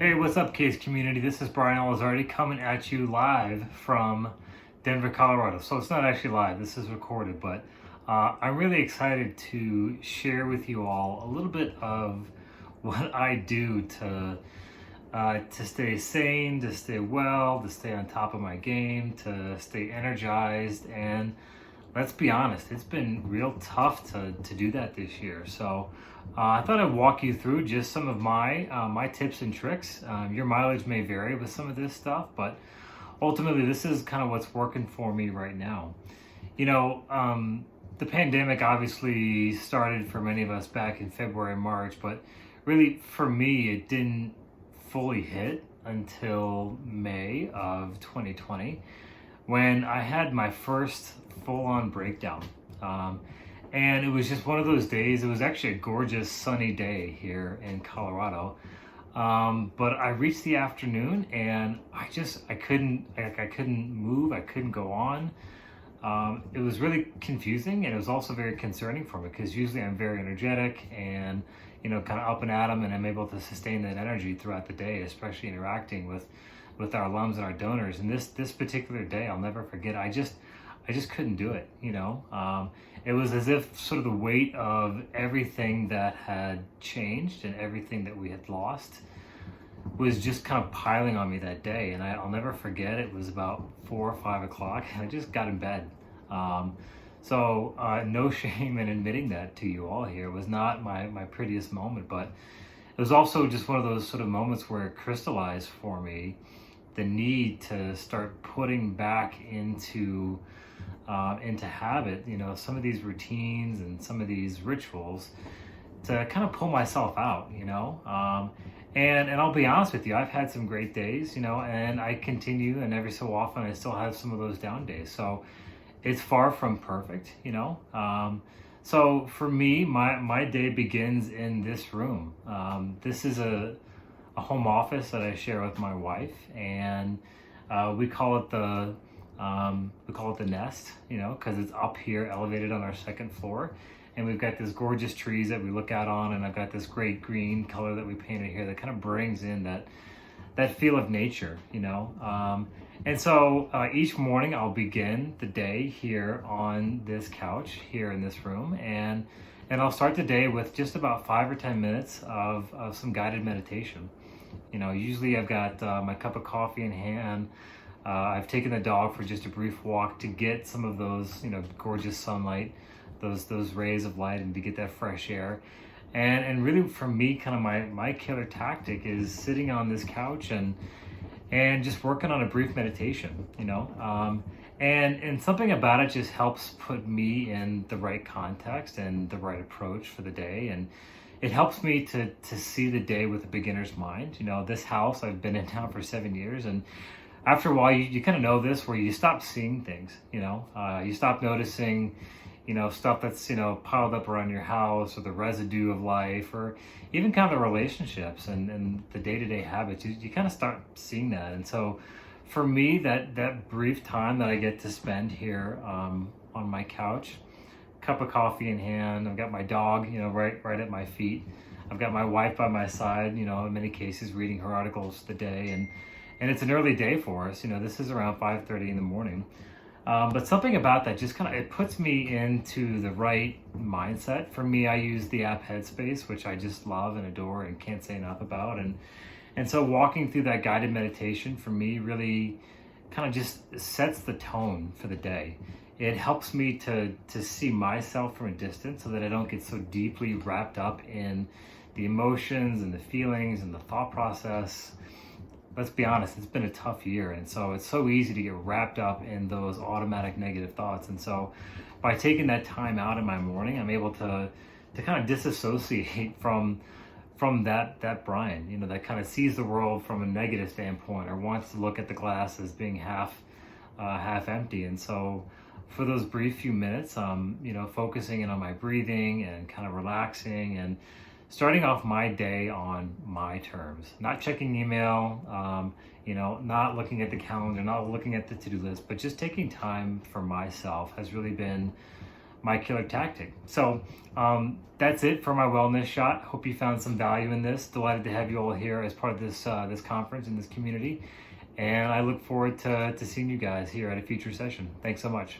Hey, what's up, Case community? This is Brian Elizardi coming at you live from Denver, Colorado. So it's not actually live, this is recorded, but I'm really excited to share with you all a little bit of what I do to stay sane, to stay well, to stay on top of my game, to stay energized. And let's be honest, it's been real tough to do that this year. So I thought I'd walk you through just some of my tips and tricks. Your mileage may vary with some of this stuff, but ultimately this is kind of what's working for me right now. You know, the pandemic obviously started for many of us back in February, March, but really for me, it didn't fully hit until May of 2020 when I had my first full on breakdown. Um, and it was just one of those days. It was actually a gorgeous sunny day here in Colorado. But I reached the afternoon and I couldn't move. I couldn't go on. It was really confusing, and it was also very concerning for me because usually I'm very energetic and kind of up and at 'em, and I'm able to sustain that energy throughout the day, especially interacting with our alums and our donors. And this particular day, I'll never forget. I just couldn't do it. It was as if sort of the weight of everything that had changed and everything that we had lost was just kind of piling on me that day. And I'll never forget, it was about 4 or 5 o'clock, and I just got in bed. Um, so no shame in admitting that to you all here. It was not my prettiest moment, but it was also just one of those sort of moments where it crystallized for me the need to start putting back into habit, some of these routines and some of these rituals to kind of pull myself out. And I'll be honest with you, I've had some great days, and I continue, and every so often I still have some of those down days. So it's far from perfect. So for me, my day begins in this room. This is a home office that I share with my wife, and we call it the nest, because it's up here, elevated on our second floor, and we've got this gorgeous trees that we look out on, and I've got this great green color that we painted here that kind of brings in that feel of nature. And so each morning I'll begin the day here on this couch here in this room, and I'll start the day with just about 5 or 10 minutes of some guided meditation. Usually I've got my cup of coffee in hand. I've taken the dog for just a brief walk to get some of those, gorgeous sunlight, those rays of light, and to get that fresh air. And really for me, kind of my killer tactic is sitting on this couch and just working on a brief meditation. And something about it just helps put me in the right context and the right approach for the day. And it helps me to see the day with a beginner's mind. This house I've been in now for 7 years, and after a while you kind of know this, where you stop seeing things. You stop noticing stuff that's piled up around your house, or the residue of life, or even kind of the relationships and the day-to-day habits. You kind of start seeing that. And so for me, that brief time that I get to spend here on my couch, cup of coffee in hand, I've got my dog right at my feet, I've got my wife by my side, in many cases reading her articles of the day, and it's an early day for us. This is around 5:30 in the morning. But something about that just kind of, it puts me into the right mindset. For me, I use the app Headspace, which I just love and adore and can't say enough about. And so walking through that guided meditation for me really kind of just sets the tone for the day. It helps me to see myself from a distance so that I don't get so deeply wrapped up in the emotions and the feelings and the thought process. Let's be honest, it's been a tough year, and so it's so easy to get wrapped up in those automatic negative thoughts. And so by taking that time out in my morning, I'm able to kind of disassociate from that Brian, that kind of sees the world from a negative standpoint, or wants to look at the glass as being half empty. And so for those brief few minutes, focusing in on my breathing and kind of relaxing and starting off my day on my terms, not checking email, not looking at the calendar, not looking at the to-do list, but just taking time for myself has really been my killer tactic. So that's it for my wellness shot. Hope you found some value in this. Delighted to have you all here as part of this this conference and this community. And I look forward to seeing you guys here at a future session. Thanks so much.